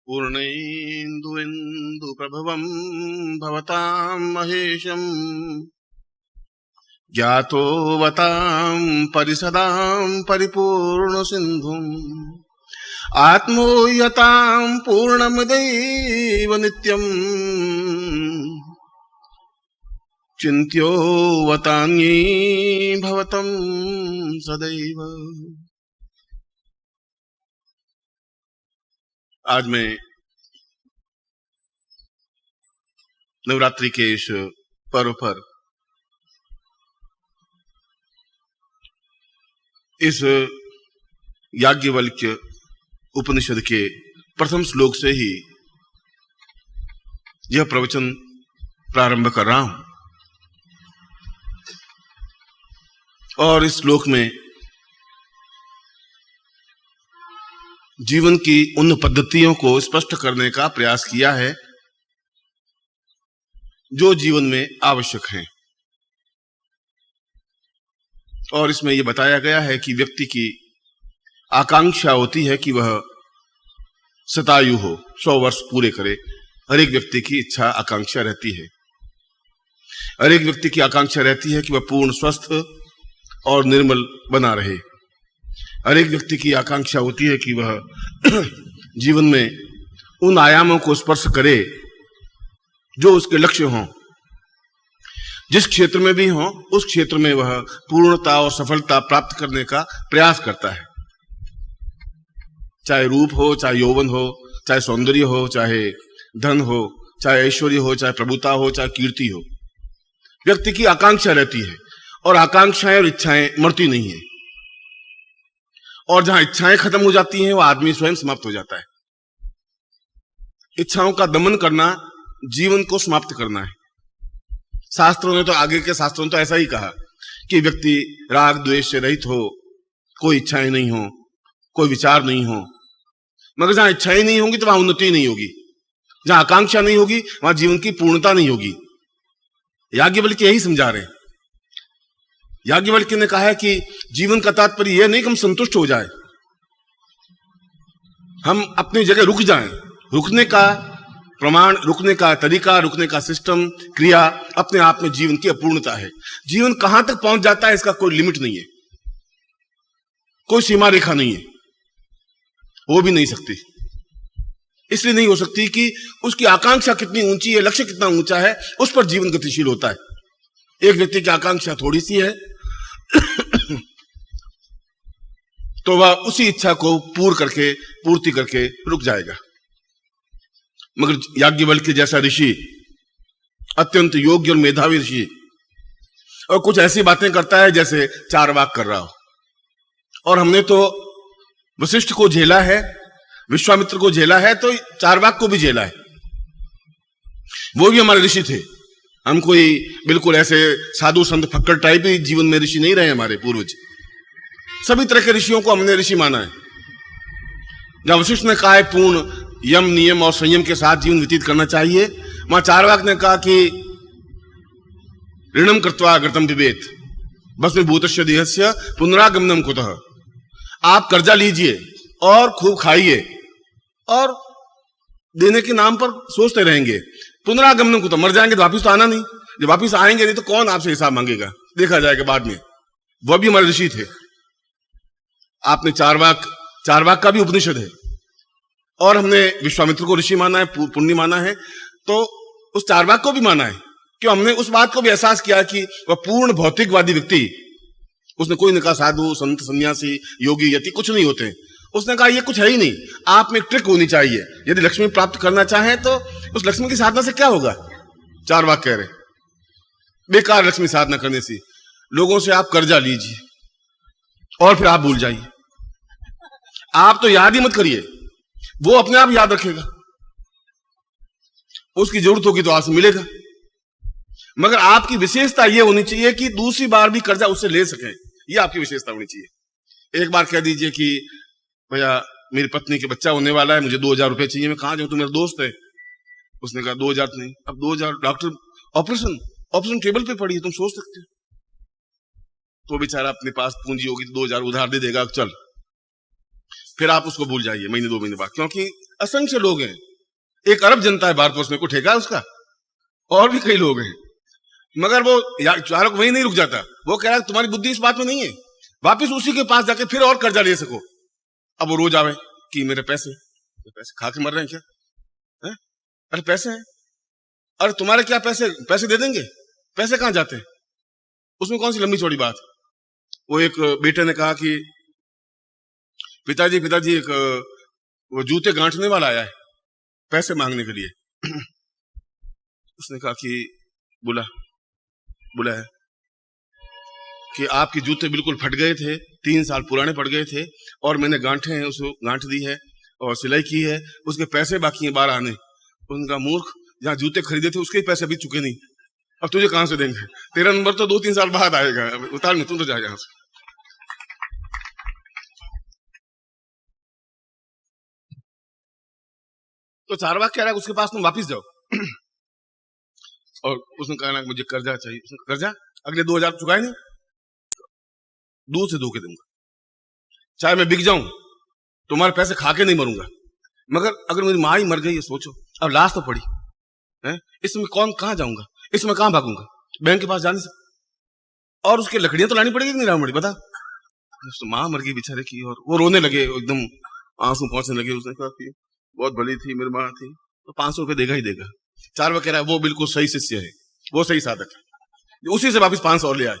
पूर्णेन्दुप्रभवं भवतां महेशम् ज्ञातोऽवतां परिसदां परिपूर्णसिन्धुम् आत्मोयतां पूर्णमिदैव नित्यम् चिन्त्योऽवतान्ये भवतं सदैव। आज मैं नवरात्रि के इस पर्व पर इस याज्ञवल्क्य उपनिषद के प्रथम श्लोक से ही यह प्रवचन प्रारंभ कर रहा हूं। और इस श्लोक में जीवन की उन पद्धतियों को स्पष्ट करने का प्रयास किया है जो जीवन में आवश्यक हैं। और इसमें यह बताया गया है कि व्यक्ति की आकांक्षा होती है कि वह शतायु हो, 100 वर्ष पूरे करे। हर एक व्यक्ति की इच्छा आकांक्षा रहती है। हर एक व्यक्ति की आकांक्षा रहती है कि वह पूर्ण स्वस्थ और निर्मल बना रहे। हर एक व्यक्ति की आकांक्षा होती है कि वह जीवन में उन आयामों को स्पर्श करे जो उसके लक्ष्य हों। जिस क्षेत्र में भी हो उस क्षेत्र में वह पूर्णता और सफलता प्राप्त करने का प्रयास करता है। चाहे रूप हो, चाहे यौवन हो, चाहे सौंदर्य हो, चाहे धन हो, चाहे ऐश्वर्य हो, चाहे प्रभुता हो, चाहे कीर्ति हो, व्यक्ति की आकांक्षा रहती है। और आकांक्षाएं और इच्छाएं मरती नहीं है। और जहां इच्छाएं खत्म हो जाती हैं वह आदमी स्वयं समाप्त हो जाता है। इच्छाओं का दमन करना जीवन को समाप्त करना है। शास्त्रों ने तो, आगे के शास्त्रों ने तो ऐसा ही कहा कि व्यक्ति राग द्वेष से रहित हो, कोई इच्छाएं नहीं हो, कोई विचार नहीं हो। मगर जहां इच्छाएं नहीं होंगी तो वहां उन्नति नहीं होगी। जहां आकांक्षा नहीं होगी वहां जीवन की पूर्णता नहीं होगी। याज्ञवल्क्य यही समझा रहे हैं। याज्ञवल्क्य ने कहा है कि जीवन का तात्पर्य यह नहीं कि हम संतुष्ट हो जाएं, हम अपनी जगह रुक जाएं। रुकने का प्रमाण, रुकने का तरीका, रुकने का सिस्टम, क्रिया अपने आप में जीवन की अपूर्णता है। जीवन कहां तक पहुंच जाता है इसका कोई लिमिट नहीं है, कोई सीमा रेखा नहीं है, वो भी नहीं सकती। इसलिए नहीं हो सकती कि उसकी आकांक्षा कितनी ऊंची है, लक्ष्य कितना ऊंचा है, उस पर जीवन गतिशील होता है। एक व्यक्ति की आकांक्षा थोड़ी सी है तो वह उसी इच्छा को पूर्ति करके रुक जाएगा। मगर याज्ञवल्क्य जैसा ऋषि, अत्यंत योग्य और मेधावी ऋषि, और कुछ ऐसी बातें करता है जैसे चारवाक कर रहा हो। और हमने तो वशिष्ठ को झेला है, विश्वामित्र को झेला है, तो चारवाक को भी झेला है। वो भी हमारे ऋषि थे। हम कोई बिल्कुल ऐसे साधु संत फक्कड़ टाइप ही जीवन में ऋषि नहीं रहे। हमारे पूर्वज सभी तरह के ऋषियों को हमने ऋषि माना है। जहां वशिष्ठ ने कहा है पूर्ण यम, नियम और संयम के साथ जीवन व्यतीत करना चाहिए, वहां चारवाक ने कहा कि ऋणम कृत्वा घृतं पिबेत भस्मीभूतस्य देहस्य पुनरागमनम कुतः। आप कर्जा लीजिए और खूब खाइए और देने के नाम पर सोचते रहेंगे। पुनरागमन को तो मर जाएंगे तो वापिस तो आना नहीं। जब वापिस आएंगे नहीं तो कौन आपसे हिसाब मांगेगा, देखा जाएगा बाद में। वह भी हमारे ऋषि थे। आपने चारवाक का भी उपनिषद है और हमने विश्वामित्र को ऋषि माना है, पुण्य माना है, तो उस चारवाक को भी माना है। क्यों? हमने उस बात को भी एहसास किया कि वह पूर्ण भौतिकवादी व्यक्ति, उसने कोई नहीं कहा साधु संत सन्यासी योगी यति कुछ नहीं होते। उसने कहा ये कुछ है ही नहीं, आप में एक ट्रिक होनी चाहिए। यदि लक्ष्मी प्राप्त करना चाहें तो उस लक्ष्मी की साधना से क्या होगा? चारवाक कह रहे बेकार लक्ष्मी साधना करने से। लोगों से आप कर्जा लीजिए और फिर आप भूल जाइए। आप तो याद ही मत करिए, वो अपने आप याद रखेगा। उसकी जरूरत होगी तो आपसे मिलेगा। मगर आपकी विशेषता यह होनी चाहिए कि दूसरी बार भी कर्जा उससे ले सकें। यह आपकी विशेषता होनी चाहिए। एक बार कह दीजिए कि भैया मेरी पत्नी के बच्चा होने वाला है, मुझे 2000 रुपए चाहिए, मैं कहां जाऊं, तू मेरा दोस्त है। उसने कहा 2000 नहीं, अब 2000 डॉक्टर ऑपरेशन टेबल पे पड़ी है, तुम सोच सकते हो। तो बेचारा अपने पास पूंजी होगी तो 2000 उधार दे देगा, चल। फिर आप उसको भूल जाइए महीने 2 महीने बाद, क्योंकि असंख्य लोग हैं, 1 अरब जनता है भारतवर्ष में, को ठेका है उसका? और भी कई लोग हैं, मगर वो चालक वहीं नहीं रुक जाता। वो कह रहा है तुम्हारी बुद्धि इस बात में नहीं है, वापिस उसी के पास जाके फिर और कर्जा ले सको। अब वो रोज आवे कि मेरे पैसे खा के मर रहे हैं क्या है? अरे पैसे हैं, अरे तुम्हारे क्या पैसे, पैसे दे देंगे, पैसे कहां जाते हैं? उसमें कौन सी लंबी चौड़ी बात? वो एक बेटे ने कहा कि पिताजी एक वो जूते गांठने वाला आया है पैसे मांगने के लिए। उसने कहा कि बुला है कि आपके जूते बिल्कुल फट गए थे, 3 साल पुराने पड़ गए थे, और मैंने गांठे हैं उसको गांठ दी है और सिलाई की है, उसके पैसे बाकी हैं 12 आने। उनका मूर्ख, जहां जूते खरीदे थे उसके पैसे अभी चुके नहीं, अब तुझे कहां से देंगे? तेरा नंबर तो 2-3 साल बाद आएगा, उतार नहीं, तुम तो जा यहां से। तो चारवाक कह रहा है उसके पास तुम वापिस जाओ। और उसने कहा मुझे कर्जा चाहिए। उसने कर्जा अगले 2000 चुकाए नहीं, दूध से धो के दूंगा, चाहे मैं बिक जाऊं, तुम्हारे पैसे खा के नहीं मरूंगा, मगर अगर मेरी माँ ही मर गई, ये सोचो, अब लाश तो पड़ी है, इसमें कहां जाऊंगा, इसमें कहां भागूंगा, बैंक के पास जा नहीं सकता, और उसकी लकड़ियां तो लानी पड़ेगी कि नहीं लानी पड़ी, बता। तो माँ मर गई बेचारे की, और वो रोने लगे, एकदम आंसू पहुंचने लगे। उसने कहा कि बहुत भली थी मेरी माँ थी, तो 500 रुपए देगा ही देगा। चारवाक कह रहा है वो बिल्कुल सही शिष्य है, वो सही साधक है, उसी से वापिस 500 और ले आए।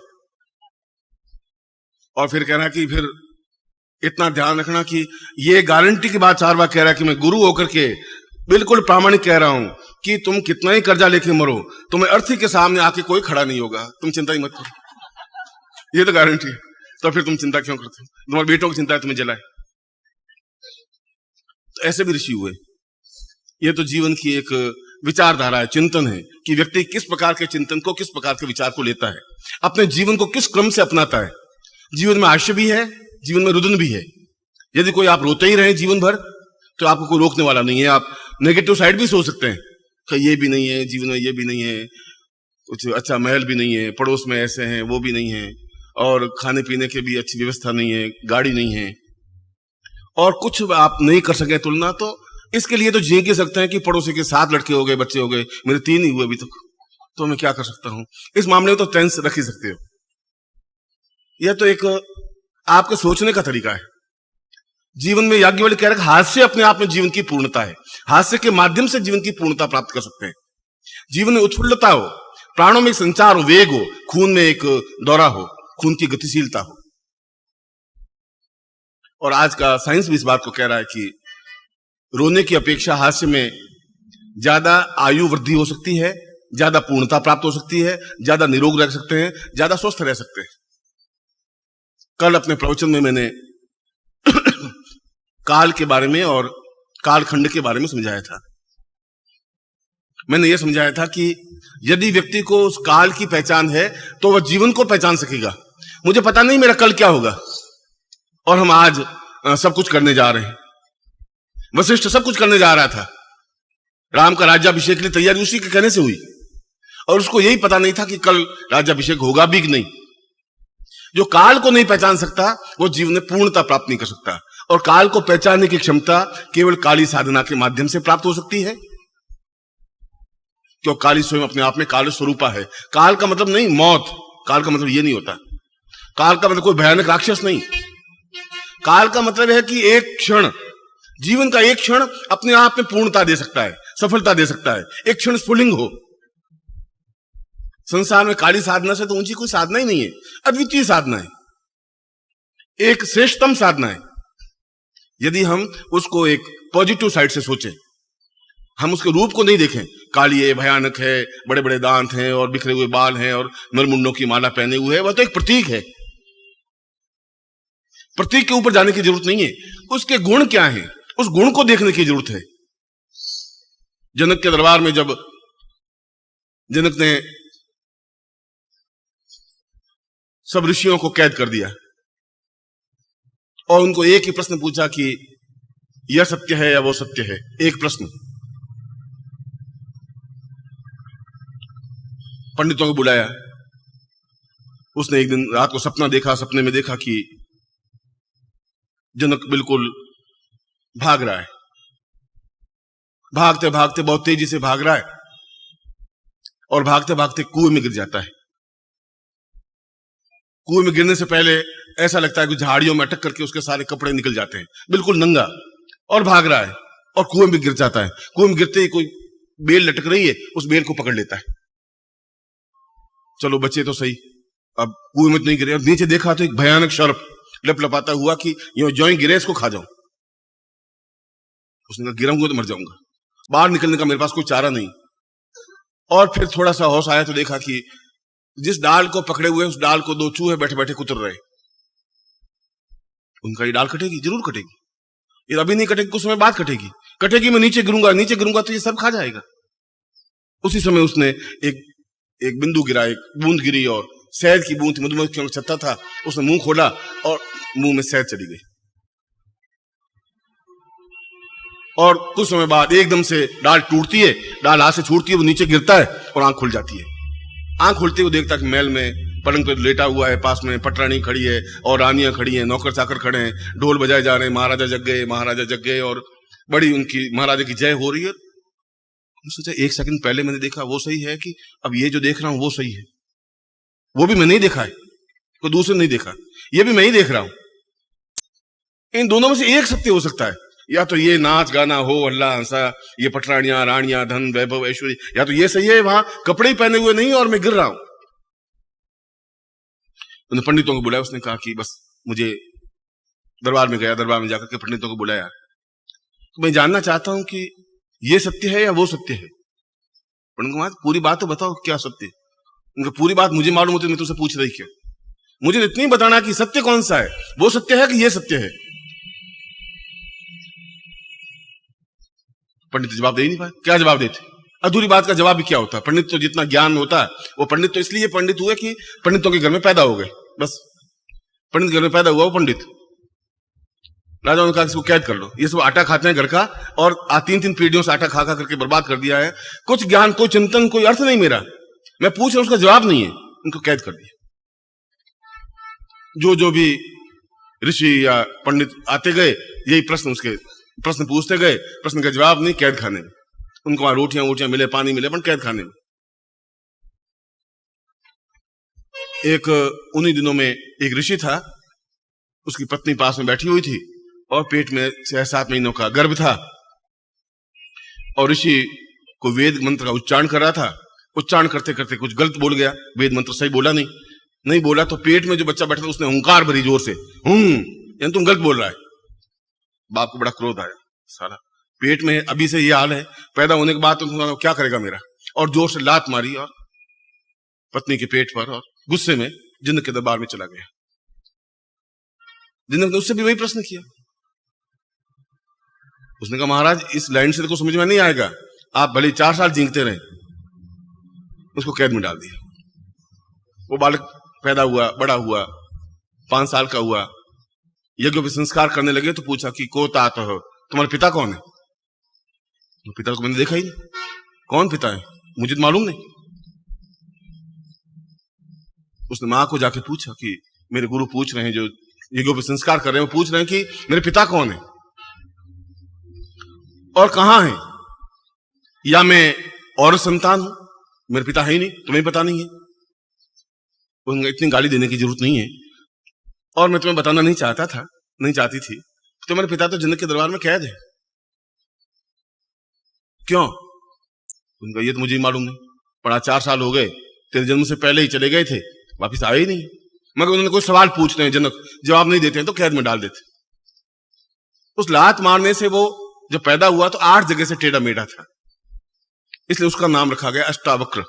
और फिर कह रहा कि फिर इतना ध्यान रखना कि ये गारंटी की बात चारवाक कह रहा है कि मैं गुरु होकर के बिल्कुल प्रामाणिक कह रहा हूं कि तुम कितना ही कर्जा लेके मरो, तुम्हें अर्थी के सामने आके कोई खड़ा नहीं होगा, तुम चिंता ही मत करो, ये तो गारंटी है। तो फिर तुम चिंता क्यों करते हो? तुम्हारे बेटों की चिंता है तुम्हें जलाए। तो ऐसे भी ऋषि हुए। ये तो जीवन की एक विचारधारा है, चिंतन है कि व्यक्ति किस प्रकार के चिंतन को, किस प्रकार के विचार को लेता है, अपने जीवन को किस क्रम से अपनाता है। जीवन में हास्य भी है, जीवन में रुदन भी है। यदि कोई आप रोते ही रहे जीवन भर, तो आपको कोई रोकने वाला नहीं है। आप नेगेटिव साइड भी सोच सकते हैं कि ये भी नहीं है जीवन में, ये भी नहीं है, कुछ अच्छा महल भी नहीं है, पड़ोस में ऐसे हैं वो भी नहीं है, और खाने पीने की भी अच्छी व्यवस्था नहीं है, गाड़ी नहीं है, और कुछ आप नहीं कर सके तुलना, तो इसके लिए तो जी के सकते हैं कि पड़ोसी के 7 लड़के हो गए, बच्चे हो गए, मेरे 3 ही हुए अभी तक, तो मैं क्या कर सकता हूं। इस मामले में तो टेंस रख ही सकते हो। यह तो एक आपके सोचने का तरीका है। जीवन में याज्ञवल्क्य कह रहे हैं हास्य अपने आप में जीवन की पूर्णता है, हास्य के माध्यम से जीवन की पूर्णता प्राप्त कर सकते हैं। जीवन में उत्फुल्लता हो, प्राणों में एक संचार हो, वेग हो, खून में एक दौरा हो, खून की गतिशीलता हो। और आज का साइंस भी इस बात को कह रहा है कि रोने की अपेक्षा हास्य में ज्यादा आयु वृद्धि हो सकती है, ज्यादा पूर्णता प्राप्त हो सकती है, ज्यादा निरोग रह सकते हैं, ज्यादा स्वस्थ रह सकते हैं। कल अपने प्रवचन में मैंने काल के बारे में और कालखंड के बारे में समझाया था। मैंने यह समझाया था कि यदि व्यक्ति को उस काल की पहचान है तो वह जीवन को पहचान सकेगा। मुझे पता नहीं मेरा कल क्या होगा, और हम आज सब कुछ करने जा रहे हैं। वशिष्ठ सब कुछ करने जा रहा था, राम का राज्याभिषेक के लिए तैयारी उसी के कहने से हुई, और उसको यही पता नहीं था कि कल राज्याभिषेक होगा भी कि नहीं। जो काल को नहीं पहचान सकता वो जीवन में पूर्णता प्राप्त नहीं कर सकता, और काल को पहचानने की क्षमता केवल काली साधना के माध्यम से प्राप्त हो सकती है, क्योंकि काली स्वयं अपने आप में काल स्वरूपा है। काल का मतलब नहीं मौत, काल का मतलब यह नहीं होता, काल का मतलब कोई भयानक राक्षस नहीं। काल का मतलब है कि एक क्षण, जीवन का एक क्षण अपने आप में पूर्णता दे सकता है, सफलता दे सकता है, एक क्षण स्फुलिंग हो। संसार में काली साधना से तो ऊंची कोई साधना ही नहीं है, अद्वितीय साधना है, एक श्रेष्ठतम साधना है। यदि हम उसको एक पॉजिटिव साइड से सोचें, हम उसके रूप को नहीं देखें, काली है, भयानक है, बड़े बड़े दांत हैं और बिखरे हुए बाल हैं और नरमुंडों की माला पहने हुए है, वह तो एक प्रतीक है। प्रतीक के ऊपर जाने की जरूरत नहीं है, उसके गुण क्या हैं उस गुण को देखने की जरूरत है। जनक के दरबार में जब जनक ने सब ऋषियों को कैद कर दिया और उनको एक ही प्रश्न पूछा कि यह सत्य है या वो सत्य है, एक प्रश्न। पंडितों को बुलाया, उसने एक दिन रात को सपना देखा, सपने में देखा कि जनक बिल्कुल भाग रहा है, भागते भागते बहुत तेजी से भाग रहा है और भागते भागते कुएं में गिर जाता है। कुएं में गिरने से पहले ऐसा लगता है कि झाड़ियों में अटक करके उसके सारे कपड़े निकल जाते हैं, बिल्कुल नंगा, और भाग रहा है और कुएं में गिर जाता है। कुएं में गिरते ही कोई बेल लटक रही है, उस बेल को पकड़ लेता है। चलो बच्चे तो सही, अब कुएं में तो नहीं गिरे, और नीचे देखा तो एक भयानक सर्प लपलपाता हुआ कि जो ही गिरे इसको खा जाऊं। उसने कहा गिरूंगा तो मर जाऊंगा, बाहर निकलने का मेरे पास कोई चारा नहीं। और फिर थोड़ा सा होश आया तो देखा कि जिस डाल को पकड़े हुए उस डाल को दो चूहे बैठे बैठे कुतर रहे। उनका ये डाल कटेगी, जरूर कटेगी, ये अभी नहीं कटेगी, कुछ समय बाद कटेगी। कटेगी, मैं नीचे गिरूंगा तो ये सब खा जाएगा। उसी समय उसने एक बिंदु गिरा, एक बूंद गिरी, और शहद की बूंद, मधुमक्खियों का छत्ता था, उसने मुंह खोला और मुंह में शहद चली गई। और कुछ समय बाद एकदम से डाल टूटती है, डाल हाथ से छूटती है, वो नीचे गिरता है और आंख खुल जाती है। आंख खुलते हुए देखता कि महल में पलंग पर लेटा हुआ है, पास में पटरानी खड़ी है और रानियां खड़ी हैं, नौकर चाकर खड़े हैं, ढोल बजाए जा रहे हैं, महाराजा जग गए, महाराजा जग गए, और बड़ी उनकी महाराजा की जय हो रही है। सोचा एक सेकंड पहले मैंने देखा वो सही है कि अब ये जो देख रहा हूं वो सही है? वो भी मैंने ही देखा है, कोई दूसरे नहीं देखा, ये भी मैं ही देख रहा हूं। इन दोनों में से एक सत्य हो सकता है, या तो ये नाच गाना हो, अल्लाह हंसा, ये पटरानियां रानियां धन वैभव ऐश्वर्य, या तो ये सही है वहां कपड़े ही पहने हुए नहीं और मैं गिर रहा हूं। उन्होंने पंडितों को बुलाया, उसने कहा कि बस मुझे दरबार में गया, दरबार में जाकर के पंडितों को बुलाया, तो मैं जानना चाहता हूं कि ये सत्य है या वो सत्य है। पंडित को पूरी बात तो बताओ, क्या सत्य है? उनका पूरी बात मुझे मालूम होती, मैं तुझसे पूछ रही क्या? मुझे इतनी बताना कि सत्य कौन सा है, वो सत्य है कि ये सत्य है। पंडित जवाब दे ही नहीं पाए। क्या जवाब देते? अधूरी बात का जवाब भी क्या होता है? पंडित तो जितना ज्ञान होता है, वो पंडित तो इसलिए पंडित हुए कि पंडितों के घर में पैदा हो गए, बस पंडित घर में पैदा हुआ वो पंडित। राजाओं ने कहा इसको कैद कर लो, ये सब आटा खाते हैं घर का, और 3-3 पीढ़ियों से आटा खा खा करके बर्बाद कर दिया है, कुछ ज्ञान, कोई चिंतन, कोई अर्थ नहीं मेरा, मैं पूछ रहा हूं उसका जवाब नहीं है, उनको कैद कर दिया। जो भी ऋषि या पंडित आते गए, यही प्रश्न पूछते गए, प्रश्न का जवाब नहीं, कैद खाने में। उनको वहां रोटियां मिले, पानी मिले, पर कैद खाने में। एक उन्हीं दिनों में एक ऋषि था, उसकी पत्नी पास में बैठी हुई थी और पेट में 6-7 महीनों का गर्भ था, और ऋषि को वेद मंत्र का उच्चारण कर रहा था। उच्चारण करते करते कुछ गलत बोल गया, वेद मंत्र सही बोला नहीं बोला, तो पेट में जो बच्चा बैठा था उसने हुंकार भरी जोर से, यानी तुम गलत बोल रहा है। बाप को बड़ा क्रोध आया, साला पेट में अभी से ये हाल है, पैदा होने के बाद तुम क्या करेगा मेरा, और जोर से लात मारी और पत्नी के पेट पर, और गुस्से में जिन्न के दरबार में चला गया। जिन्न ने उससे भी वही प्रश्न किया। उसने कहा महाराज इस लाइन से तो समझ में नहीं आएगा, आप भले 4 साल जींगते रहे। उसको कैद में डाल दिया। वो बालक पैदा हुआ, बड़ा हुआ, 5 साल का हुआ, यज्ञ पे संस्कार करने लगे तो पूछा कि को तात हो, तुम्हारे पिता कौन है? तो पिता को मैंने देखा ही नहीं, कौन पिता है मुझे तो मालूम नहीं। उसने मां को जाके पूछा कि मेरे गुरु पूछ रहे हैं, जो यज्ञ पे संस्कार कर रहे हैं, वो पूछ रहे हैं कि मेरे पिता कौन है और कहां है, या मैं और संतान हूं, मेरे पिता है ही नहीं, तुम्हें पता नहीं है। उन्हें इतनी गाली देने की जरूरत नहीं है, और मैं तुम्हें बताना नहीं चाहती थी, तुम्हारे पिता तो जन्नत के दरबार में कैद है। क्यों? उनका ये तो मुझे मालूम नहीं, पर 4 साल हो गए, तेरे जन्म से पहले ही चले गए थे, वापिस आए ही नहीं। मगर उन्होंने कोई सवाल पूछते हैं, जनक जवाब नहीं देते हैं तो कैद में डाल देते। उस लात मारने से वो जब पैदा हुआ तो 8 जगह से टेढ़ा मेढ़ा था, इसलिए उसका नाम रखा गया अष्टावक्र।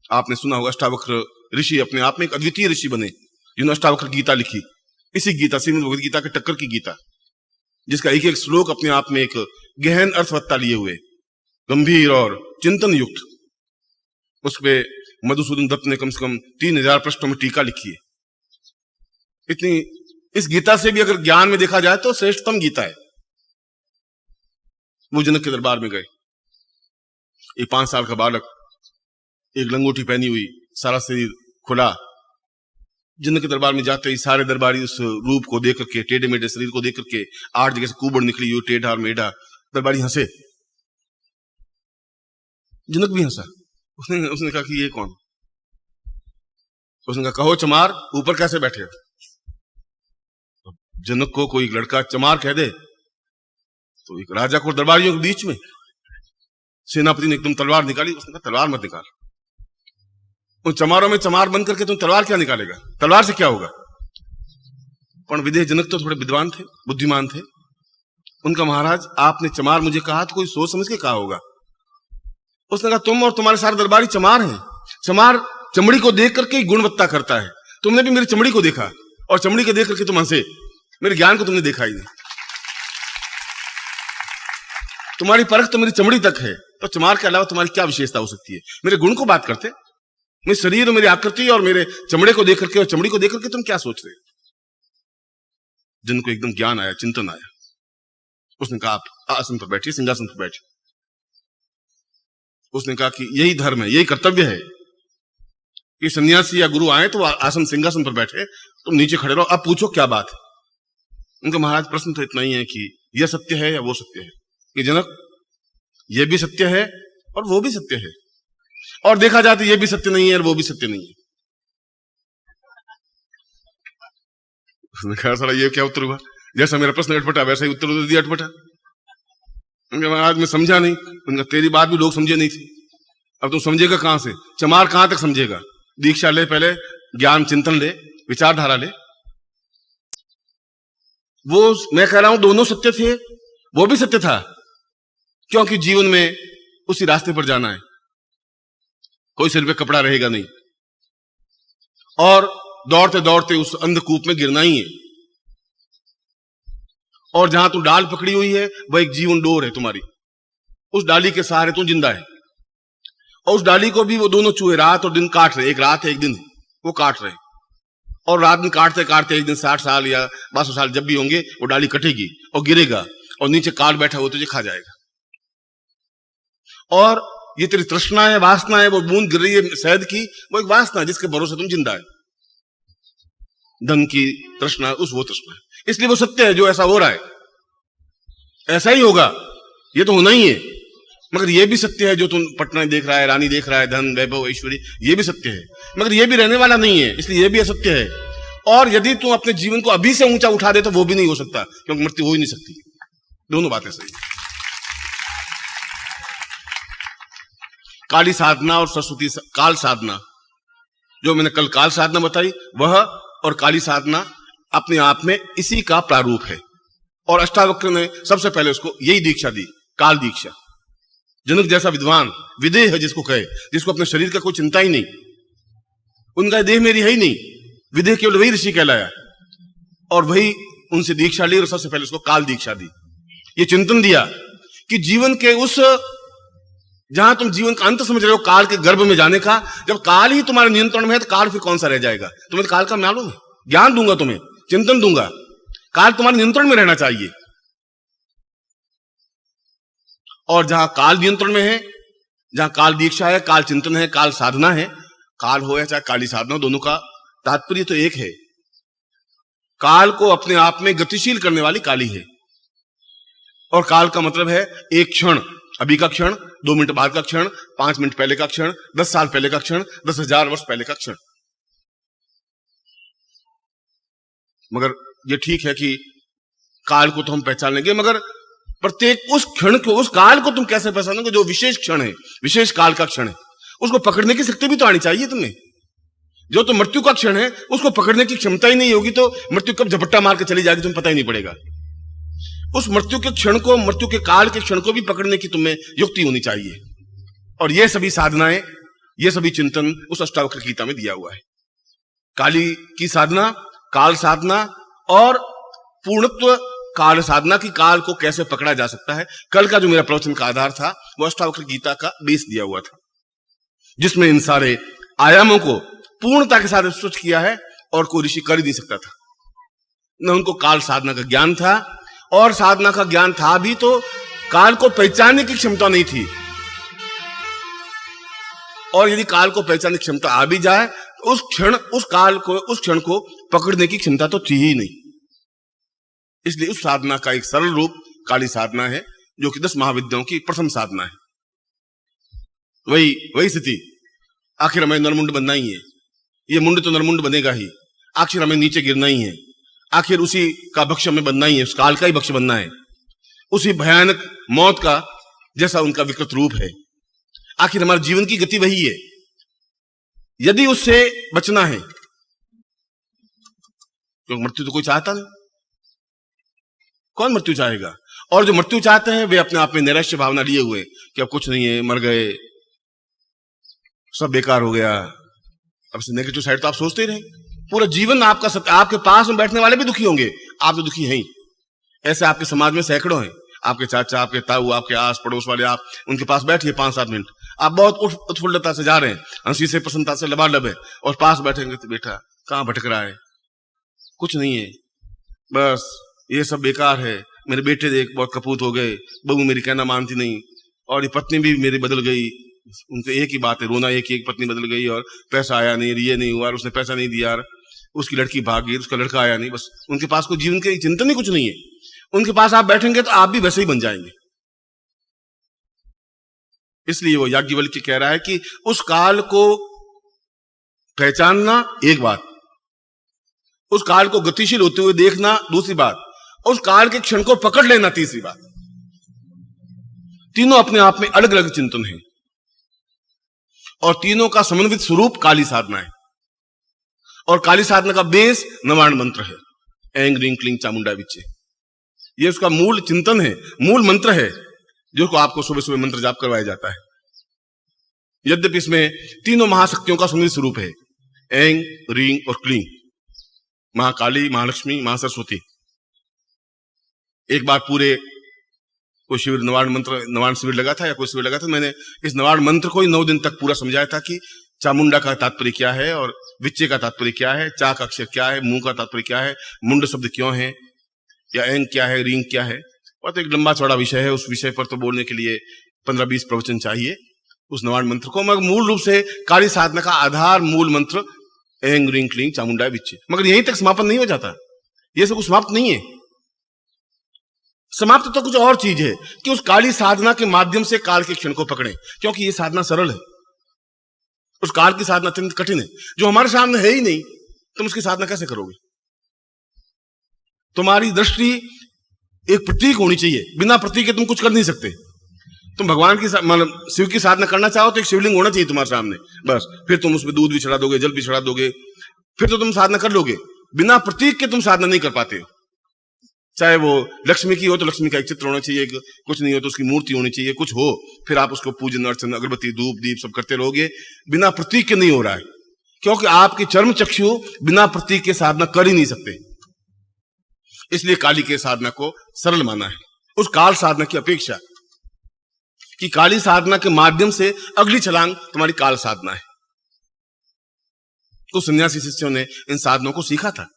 आपने सुना होगा अष्टावक्र ऋषि अपने आप में एक अद्वितीय ऋषि बने, जिन्होंने अष्टावक्र गीता लिखी। इसी गीता, श्रीमद् भगवद गीता के टक्कर की गीता, जिसका एक एक श्लोक अपने आप में एक गहन अर्थवत्ता लिए हुए, गंभीर और चिंतन युक्त। उस पे मधुसूदन दत्त ने कम से कम 3000 पृष्ठों में टीका लिखी है। इतनी, इस गीता से भी अगर ज्ञान में देखा जाए तो श्रेष्ठतम गीता है। वो जनक के दरबार में गए, एक 5 साल का बालक, एक लंगोटी पहनी हुई, सारा शरीर खुला। जनक के दरबार में जाते ही सारे दरबारी उस रूप को देख करके, टेढ़े मेढ़े शरीर को देख करके, 8 जगह से कुबड़ निकली हुई, टेढ़ा और मेढ़ा, दरबारी हंसे। जनक भी हंसा। उसने कहा कि ये कौन? उसने कहा कहो चमार ऊपर कैसे बैठे? जनक को कोई लड़का चमार कह दे तो एक राजा को दरबारियों के बीच में सेनापति ने एकदम तलवार निकाली। उसने कहा तलवार मत निकाल, उन चमारों में चमार बन करके तुम तलवार क्या निकालेगा? तलवार से क्या होगा? पर विदेह जनक तो थोड़े विद्वान थे, बुद्धिमान थे। उनका महाराज आपने चमार मुझे कहा तो कोई सोच समझ के कहा होगा। उसने कहा तुम और तुम्हारे सारे दरबारी चमार हैं। चमार चमड़ी को देख करके ही गुणवत्ता करता है। तुमने भी मेरी चमड़ी को देखा और चमड़ी को देख करके तुम हंसे, मेरे ज्ञान को तुमने देखा ही नहीं। तुम्हारी परख तो मेरी चमड़ी तक है, तो चमार के अलावा तुम्हारी क्या विशेषता हो सकती है? मेरे गुण को बात करते, मेरे शरीर और मेरी आकृति और मेरे चमड़े को देख करके और चमड़ी को देख करके तुम क्या सोच रहे? जिनको एकदम ज्ञान आया, चिंतन आया, उसने कहा आप आसन पर बैठिए, सिंहासन पर बैठिए। उसने कहा कि यही धर्म है, यही कर्तव्य है कि सन्यासी या गुरु आए तो आसन सिंहासन पर बैठे, तुम नीचे खड़े रहो। अब पूछो क्या बात है? उनका महाराज प्रश्न तो इतना ही है कि यह सत्य है या वो सत्य है? कि जनक यह भी सत्य है और वो भी सत्य है, और देखा जाए तो यह भी सत्य नहीं है और वो भी सत्य नहीं है। उसने कहा साला ये क्या उत्तर हुआ? जैसा मेरा प्रश्न अटपटा वैसा ही उत्तर दिया अटपटा। उनके महाराज मैं समझा नहीं। उनका तेरी बात भी लोग समझे नहीं थी, अब तुम समझेगा कहां से? चमार कहां तक समझेगा? दीक्षा ले, पहले ज्ञान चिंतन ले, विचारधारा ले। वो मैं कह रहा हूं दोनों सत्य थे, वो भी सत्य था, क्योंकि जीवन में उसी रास्ते पर जाना है, कोई सिर पे कपड़ा रहेगा नहीं, और दौड़ते दौड़ते उस अंधकूप में गिरना ही है। और जहां तू डाल पकड़ी हुई है वह एक जीवन डोर है तुम्हारी, उस डाली के सहारे तू जिंदा है। और उस डाली को भी वो दोनों चूहे रात और दिन काट रहे, एक रात है एक दिन वो काट रहे, और रात दिन काटते काटते एक दिन 60 साल या 62 साल जब भी होंगे वो डाली कटेगी और गिरेगा, और नीचे काट बैठा वो तुझे खा जाएगा। और ये तेरी तृष्णा है, वासना है, वो बूंद गिर रही है शहद की, वो एक वासना है जिसके भरोसे तुम जिंदा है। धन की तृष्णा, उस वो तृष्णा है, इसलिए वो सत्य है। जो ऐसा हो रहा है ऐसा ही होगा, ये तो होना ही है। मगर ये भी सत्य है जो तुम पटना देख रहा है, रानी देख रहा है, धन वैभव ऐश्वर्य, ये भी सत्य है, मगर ये भी रहने वाला नहीं है, इसलिए ये भी असत्य है। और यदि तुम अपने जीवन को अभी से ऊंचा उठा दे तो वो भी नहीं हो सकता, क्योंकि मृत्यु हो ही नहीं सकती। दोनों बातें सही। काली साधना और सरस्वती काल साधना, जो मैंने कल काल साधना बताई, वह और काली साधना अपने आप में इसी का प्रारूप है। और अष्टावक्र ने सबसे पहले उसको यही दीक्षा दी, काल दीक्षा। जनक जैसा विद्वान, विदेह है जिसको कहे, जिसको अपने शरीर का कोई चिंता ही नहीं, उनका देह मेरी है ही नहीं, विदेह केवल वही ऋषि कहलाया, और वही उनसे दीक्षा ली और सबसे पहले उसको काल दीक्षा दी। ये चिंतन दिया कि जीवन के उस, जहां तुम जीवन का अंत समझ रहे हो, काल के गर्भ में जाने का, जब काल ही तुम्हारे नियंत्रण में है तो काल फिर कौन सा रह जाएगा? तुम्हें काल का मालूम है, ज्ञान दूंगा तुम्हें, चिंतन दूंगा, काल तुम्हारे नियंत्रण में रहना चाहिए। और जहां काल नियंत्रण में है, जहां काल दीक्षा है, काल चिंतन है, काल साधना है, काल हो या चाहे काली साधना, दोनों का तात्पर्य तो एक है। काल को अपने आप में गतिशील करने वाली काली है, और काल का मतलब है एक क्षण, अभी का क्षण, 2 मिनट बाद का क्षण, 5 मिनट पहले का क्षण, 10 साल पहले का क्षण, 10,000 वर्ष पहले का क्षण। मगर ये ठीक है कि काल को तो हम पहचान लेंगे, मगर प्रत्येक उस क्षण को, उस काल को तुम कैसे पहचानोगे जो विशेष क्षण है, विशेष काल का क्षण है? उसको पकड़ने की शक्ति भी तो आनी चाहिए तुम्हें। जो तो मृत्यु का क्षण है उसको पकड़ने की क्षमता ही नहीं होगी तो मृत्यु कब झपट्टा मार के चली जाएगी तुम्हें पता ही नहीं पड़ेगा। उस मृत्यु के क्षण को, मृत्यु के काल के क्षण को भी पकड़ने की तुम्हें युक्ति होनी चाहिए। और ये सभी साधनाएं, ये सभी चिंतन उस अष्टावक्र गीता में दिया हुआ है। काली की साधना, काल साधना, और पूर्णत्व काल साधना की, काल को कैसे पकड़ा जा सकता है। कल का जो मेरा प्रवचन का आधार था वो अष्टावक्र गीता का बेस दिया हुआ था, जिसमें इन सारे आयामों को पूर्णता के साथ स्पष्ट किया है, और कोई ऋषि कर ही नहीं सकता था। न उनको काल साधना का ज्ञान था, और साधना का ज्ञान था भी तो काल को पहचानने की क्षमता नहीं थी, और यदि काल को पहचानने की क्षमता आ भी जाए तो उस क्षण, उस काल को, उस क्षण को पकड़ने की क्षमता तो थी ही नहीं। इसलिए उस साधना का एक सरल रूप काली साधना है, जो कि 10 महाविद्याओं की प्रथम साधना है। वही वही स्थिति, आखिर हमें नरमुंड बनना ही है, ये मुंड तो नरमुंड बनेगा ही, आखिर हमें नीचे गिरना ही है, आखिर उसी का भक्ष हमें बनना ही है, उस काल का ही भक्ष बनना है, उसी भयानक मौत का जैसा उनका विकृत रूप है। आखिर हमारे जीवन की गति वही है, यदि उससे बचना है, क्योंकि मृत्यु तो कोई चाहता नहीं, कौन मृत्यु चाहेगा? और जो मृत्यु चाहते हैं वे अपने आप में नैराश्य भावना लिए हुए कि अब कुछ नहीं है, मर गए, सब बेकार हो गया। अब से नेगेटिव साइड तो आप सोचते ही रहे, पूरा जीवन आपका सत्य, आपके पास में बैठने वाले भी दुखी होंगे, आप तो दुखी हैं ही। ऐसे आपके समाज में सैकड़ों हैं, आपके चाचा, आपके ताऊ, आपके आस पड़ोस वाले, आप उनके पास बैठिए 5-7 मिनट, आप बहुत उत्फुल्लता से जा रहे हैं, हंसी से प्रसन्नता से लबालब है, और पास बैठेंगे तो बेटा कहां भटक रहा है, कुछ नहीं है, बस ये सब बेकार है, मेरे बेटे देख बहुत कपूत हो गए, बहू मेरी कहना मानती नहीं, और ये पत्नी भी मेरी बदल गई, उनसे एक ही बात है, रोना एक पत्नी बदल गई, और पैसा आया नहीं, ये नहीं हुआ, उसने पैसा नहीं दिया, उसकी लड़की भाग गई, उसका लड़का आया नहीं, बस उनके पास कोई जीवन की चिंतन ही कुछ नहीं है। उनके पास आप बैठेंगे तो आप भी वैसे ही बन जाएंगे। इसलिए वो याज्ञवल्क्य कह रहा है कि उस काल को पहचानना एक बात, उस काल को गतिशील होते हुए देखना दूसरी बात, उस काल के क्षण को पकड़ लेना तीसरी बात। तीनों अपने आप में अलग अलग चिंतन हैं, और तीनों का समन्वित स्वरूप काली साधना है, और काली साधना का बेस नवाण मंत्र है, ऐं ह्रीं क्लीं चामुंडा विच्चे। ये उसका मूल चिंतन है, मूल मंत्र है, जो को आपको सुबह सुबह मंत्र जाप करवाया जाता है। यद्यपि इसमें तीनों महाशक्तियों का समन्वित स्वरूप है, ऐं ह्रीं और क्लीं, महाकाली, महालक्ष्मी, महासरस्वती। एक बार पूरे कोई शिविर, नवाण शिविर लगा था या कोई शिविर लगा था, मैंने इस नवाण मंत्र को ही 9 दिन तक पूरा समझाया था कि चामुंडा का तात्पर्य क्या है, और विच्चे का तात्पर्य क्या है, चा का अक्षर क्या है, मुंह का तात्पर्य क्या है, मुंड शब्द क्यों है, या ऐं क्या है, रींग क्या है। और तो एक लंबा चौड़ा विषय है, उस विषय पर तो बोलने के लिए 15-20 प्रवचन चाहिए। उस नवाण मंत्र को, मगर मूल रूप से काली साधना का आधार मूल मंत्र ऐं ह्रीं क्लीं चामुंडा विच्चे, मगर यहीं तक समापन नहीं हो जाता, ये सब कुछ समाप्त नहीं है। समाप्त तो कुछ और चीज है कि उस काली साधना के माध्यम से काल के क्षण को पकड़ें, क्योंकि ये साधना सरल है, उस काल की साधना अत्यंत कठिन है, जो हमारे सामने है ही नहीं, तुम उसकी साधना कैसे करोगे? तुम्हारी दृष्टि एक प्रतीक होनी चाहिए, बिना प्रतीक के तुम कुछ कर नहीं सकते। तुम भगवान की मतलब शिव की साधना करना चाहो तो एक शिवलिंग होना चाहिए तुम्हारे सामने, बस, फिर तुम उसमें दूध भी चढ़ा दोगे, जल भी चढ़ा दोगे, फिर तो तुम साधना कर लोगे। बिना प्रतीक के तुम साधना नहीं कर पाते हो। चाहे वो लक्ष्मी की हो तो लक्ष्मी का एक चित्र होना चाहिए, कुछ नहीं हो तो उसकी मूर्ति होनी चाहिए, कुछ हो फिर आप उसको पूजन अर्चन अगरबत्ती धूप दीप सब करते रहोगे। बिना प्रतीक के नहीं हो रहा है, क्योंकि आपके चर्म चक्षु बिना प्रतीक के साधना कर ही नहीं सकते। इसलिए काली के साधना को सरल माना है उस काल साधना की अपेक्षा, कि काली साधना के माध्यम से अगली छलांग तुम्हारी काल साधना है। तो सन्यासी शिष्यों ने इन साधनों को सीखा था,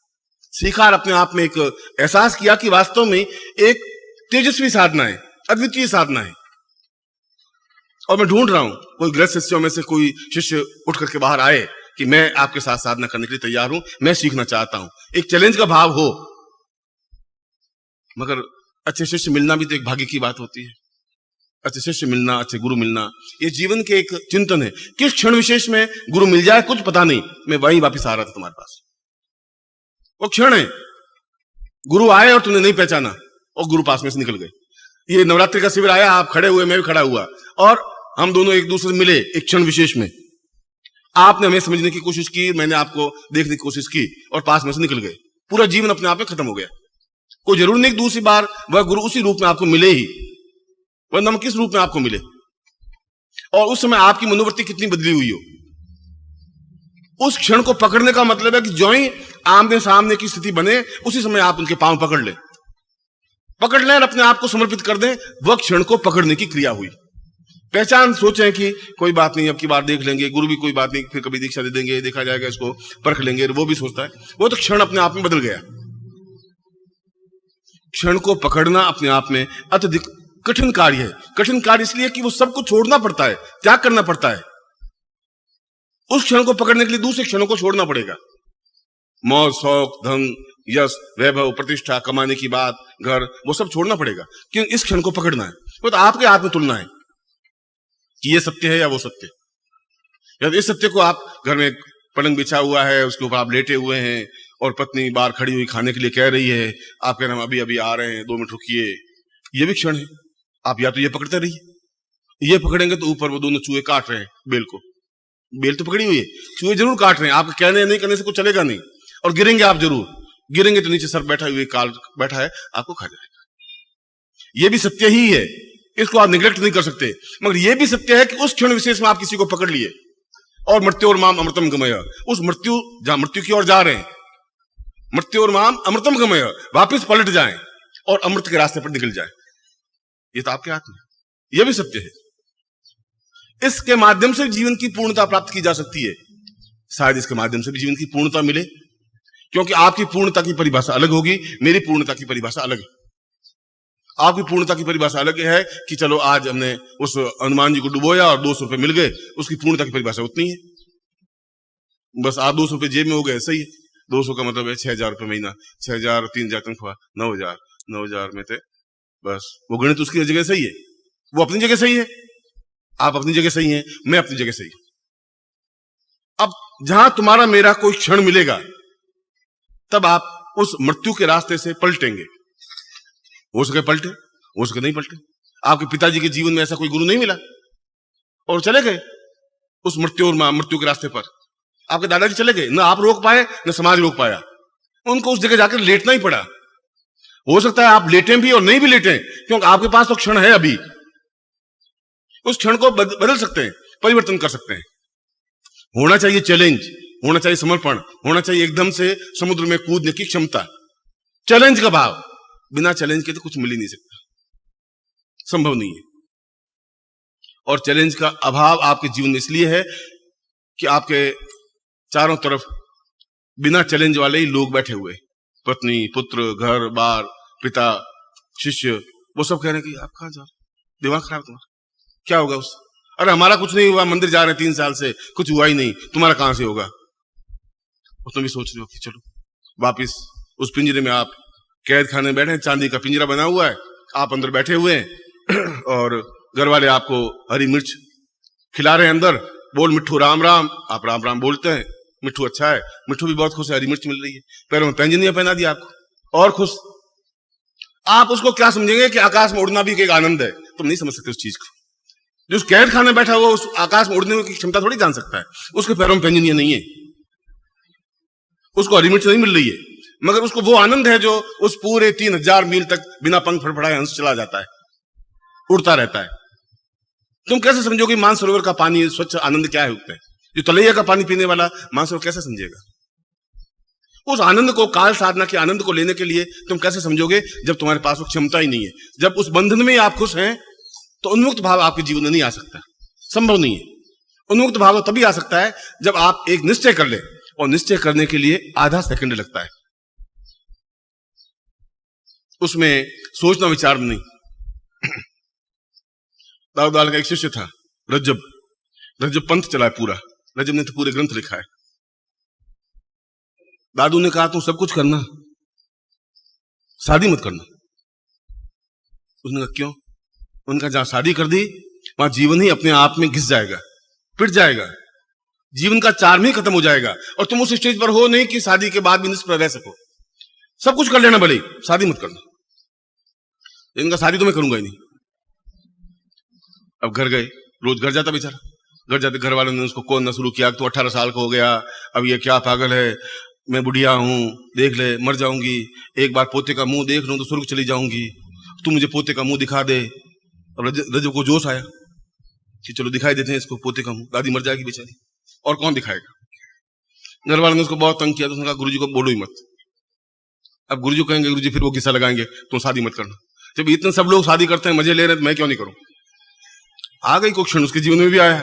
सीखा और अपने आप में एक एहसास किया कि वास्तव में एक तेजस्वी साधना है, अद्वितीय साधना है। और मैं ढूंढ रहा हूं कोई गृहस्थ शिष्यों में से कोई शिष्य उठ करके बाहर आए कि मैं आपके साथ साधना करने के लिए तैयार हूं, मैं सीखना चाहता हूं, एक चैलेंज का भाव हो। मगर अच्छे शिष्य मिलना भी तो एक भाग्य की बात होती है। अच्छे शिष्य मिलना, अच्छे गुरु मिलना, ये जीवन के एक चिंतन है। किस क्षण विशेष में गुरु मिल जाए कुछ पता नहीं। मैं वहीं वापिस आ रहा था तुम्हारे पास, वो क्षण है गुरु आए और तुमने नहीं पहचाना और गुरु पास में से निकल गए। ये नवरात्रि का शिविर आया, आप खड़े हुए, मैं भी खड़ा हुआ और हम दोनों एक दूसरे से मिले एक क्षण विशेष में। आपने हमें समझने की कोशिश की, मैंने आपको देखने की कोशिश की और पास में से निकल गए। पूरा जीवन अपने आप में खत्म हो गया। कोई जरूर नहीं दूसरी बार वह गुरु उसी रूप में आपको मिले ही, वरना हम किस रूप में आपको मिले और उस समय आपकी मनोवृत्ति कितनी बदली हुई हो। उस क्षण को पकड़ने का मतलब है कि जो ही आमने सामने की स्थिति बने उसी समय आप उनके पांव पकड़ लें और अपने आप को समर्पित कर दें। वह क्षण को पकड़ने की क्रिया हुई। पहचान सोचें कि कोई बात नहीं, अब की बार देख लेंगे, गुरु भी कोई बात नहीं, फिर कभी दीक्षा दे देंगे, देखा जाएगा, इसको परख लेंगे, वो भी सोचता है। वो तो क्षण अपने आप में बदल गया। क्षण को पकड़ना अपने आप में अत्यधिक कठिन कार्य है। कठिन कार्य इसलिए कि वो सबको छोड़ना पड़ता है, त्याग करना पड़ता है। उस क्षण को पकड़ने के लिए दूसरे क्षणों को छोड़ना पड़ेगा। मौज, शौक, धन, यश, वैभव, प्रतिष्ठा, कमाने की बात, घर, वो सब छोड़ना पड़ेगा। क्यों? इस क्षण को पकड़ना है। वो तो आपके हाथ में तुलना है कि ये सत्य है या वो सत्य है। या इस सत्य को आप घर में पलंग बिछा हुआ है, उसके ऊपर आप लेटे हुए हैं और पत्नी बाहर खड़ी हुई खाने के लिए कह रही है, आप कह रहे हैं अभी अभी आ रहे हैं, 2 मिनट रुकिए, ये भी क्षण है। आप या तो ये पकड़ते रहिए, ये पकड़ेंगे तो ऊपर वो दोनों चूहे काट रहे हैं बेल को, बेल तो पकड़ी हुई है, चूहे जरूर काट रहे हैं, आप कहने नहीं करने से कुछ चलेगा नहीं, और गिरेंगे आप जरूर, गिरेंगे तो नीचे सर बैठा हुआ काल बैठा है, आपको खा जाएगा। ये भी सत्य ही है, इसको आप निगलेक्ट नहीं कर सकते। मगर यह भी सत्य है कि उस क्षण विशेष में आप किसी को पकड़ लिए और मृत्यु और माम अमृतम गमय, उस मृत्यु जहां मृत्यु की ओर जा रहे हैं, मृत्यु और माम अमृतम गमय, वापस पलट जाएं और अमृत के रास्ते पर निकल जाए, ये तो आपके हाथ में, यह भी सत्य है। इसके माध्यम से जीवन की पूर्णता प्राप्त की जा सकती है। शायद इसके माध्यम से भी जीवन की पूर्णता मिले, क्योंकि आपकी पूर्णता की परिभाषा अलग होगी, मेरी पूर्णता की परिभाषा अलग है। आपकी पूर्णता की परिभाषा अलग है कि चलो आज हमने उस हनुमान जी को डुबोया और 200 रुपए मिल गए, उसकी पूर्णता की परिभाषा उतनी है, बस आप 200 रुपए जेब में हो गए, सही है। 200 का मतलब है 6,000 रुपए महीना, 6,000 3,000 तनख्वाह, 9,000 में थे, बस वो गणित उसकी जगह सही है, वो अपनी जगह सही है, आप अपनी जगह सही हैं, मैं अपनी जगह सही हूं। अब जहां तुम्हारा मेरा कोई क्षण मिलेगा, तब आप उस मृत्यु के रास्ते से पलटेंगे। हो सके पलटे, हो सके नहीं पलटे। आपके पिताजी के जीवन में ऐसा कोई गुरु नहीं मिला और चले गए उस मृत्यु और मृत्यु के रास्ते पर, आपके दादाजी चले गए, ना आप रोक पाए न समाज रोक पाया, उनको उस जगह जाकर लेटना ही पड़ा। हो सकता है आप लेटें भी और नहीं भी लेटें, क्योंकि आपके पास तो क्षण है अभी, उस क्षण को बदल सकते हैं, परिवर्तन कर सकते हैं। होना चाहिए चैलेंज, होना चाहिए समर्पण, होना चाहिए एकदम से समुद्र में कूदने की क्षमता, चैलेंज का भाव। बिना चैलेंज के तो कुछ मिल ही नहीं सकता, संभव नहीं है। और चैलेंज का अभाव आपके जीवन में इसलिए है कि आपके चारों तरफ बिना चैलेंज वाले ही लोग बैठे हुए, पत्नी, पुत्र, घर बार, पिता, शिष्य, वो सब कह रहे हैं कि आप कहां जा रहे, दिमाग खराब तुम्हारा, क्या होगा उससे? अरे हमारा कुछ नहीं हुआ, मंदिर जा रहे हैं 3 साल से, कुछ हुआ ही नहीं, तुम्हारा कहां से होगा? और तुम भी सोच रहे हो कि चलो वापिस उस पिंजरे में, आप कैद खाने में बैठे, चांदी का पिंजरा बना हुआ है, आप अंदर बैठे हुए हैं और घर वाले आपको हरी मिर्च खिला रहे हैं अंदर, बोल मिट्ठू राम राम, आप राम राम बोलते हैं, मिट्ठू अच्छा है, मिट्ठू भी बहुत खुश है, हरी मिर्च मिल रही है, पैरों में पैंजनिया पहना दिया आपको और खुश। आप उसको क्या समझेंगे कि आकाश में उड़ना भी एक आनंद है? तुम नहीं समझ सकते उस चीज को। जो उस कैद खाने बैठा हुआ उस आकाश में उड़ने की क्षमता थोड़ी जान सकता है, उसके पैरों में पैंजनिया नहीं है, उसको हरी मिर्च नहीं मिल रही है, मगर उसको वो आनंद है जो उस पूरे 3,000 मील तक बिना पंख फड़फड़ाए हंस चला जाता है, उड़ता रहता है। तुम कैसे समझोगे मानसरोवर का पानी स्वच्छ आनंद क्या है उसमें? जो तलैया का पानी पीने वाला मानसरोवर कैसे समझेगा उस आनंद को? काल साधना के आनंद को लेने के लिए तुम कैसे समझोगे जब तुम्हारे पास वो क्षमता ही नहीं है? जब उस बंधन में आप खुश हैं तो उन्मुक्त भाव आपके जीवन में नहीं आ सकता, संभव नहीं है। उन्मुक्त भाव तभी आ सकता है जब आप एक निश्चय कर ले, और निश्चय करने के लिए आधा सेकंड लगता है, उसमें सोचना विचारना नहीं। दाऊदाल का एक शिष्य था रज्जब पंथ चला है पूरा, रज्जब ने तो पूरे ग्रंथ लिखा है। दादू ने कहा तुम सब कुछ करना, शादी मत करना। उसने कहा क्यों? उनका जहां शादी कर दी वहां जीवन ही अपने आप में घिस जाएगा, पिट जाएगा, जीवन का चार्म ही खत्म हो जाएगा, और तुम उस स्टेज पर हो नहीं कि शादी के बाद भी निष्प्रभ रह सको। सब कुछ कर लेना भले, शादी मत करना। इनका शादी तो मैं करूंगा ही नहीं। अब घर गए, रोज घर जाता बेचारा, घर जाते घर वालों ने उसको कोड़ना शुरू किया, तो 18 साल का हो गया, अब ये क्या पागल है, मैं बुढ़िया हूं, देख ले मर जाऊंगी, एक बार पोते का मुंह देख लूं तो स्वर्ग चली जाऊंगी, तू मुझे पोते का मुंह दिखा दे। अब रजब को जोश आया कि चलो दिखाई देते हैं इसको पोते का मुंह, दादी मर जाएगी बेचारी, और कौन दिखाएगा। घर वालों ने उसको बहुत तंग किया, तो उसने कहा गुरुजी को बोलो ही मत। अब गुरुजी कहेंगे, गुरुजी फिर वो किस्सा लगाएंगे, तुम शादी मत करना। जब इतने सब लोग शादी करते हैं, मजे ले रहे हैं, तो मैं क्यों नहीं करूं? आ गई कुछ क्षण उसके जीवन में भी आया,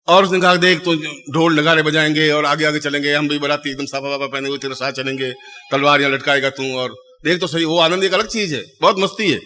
और उसने कहा देख तो ढोल नगाड़े बजाएंगे और आगे आगे चलेंगे, हम भी बराती एकदम साफा वाफा पहने हुए तेरे साथ चलेंगे, तलवार यहाँ लटकाएगा तू, और देख तो सही, वो आनंद एक अलग चीज है, बहुत मस्ती है।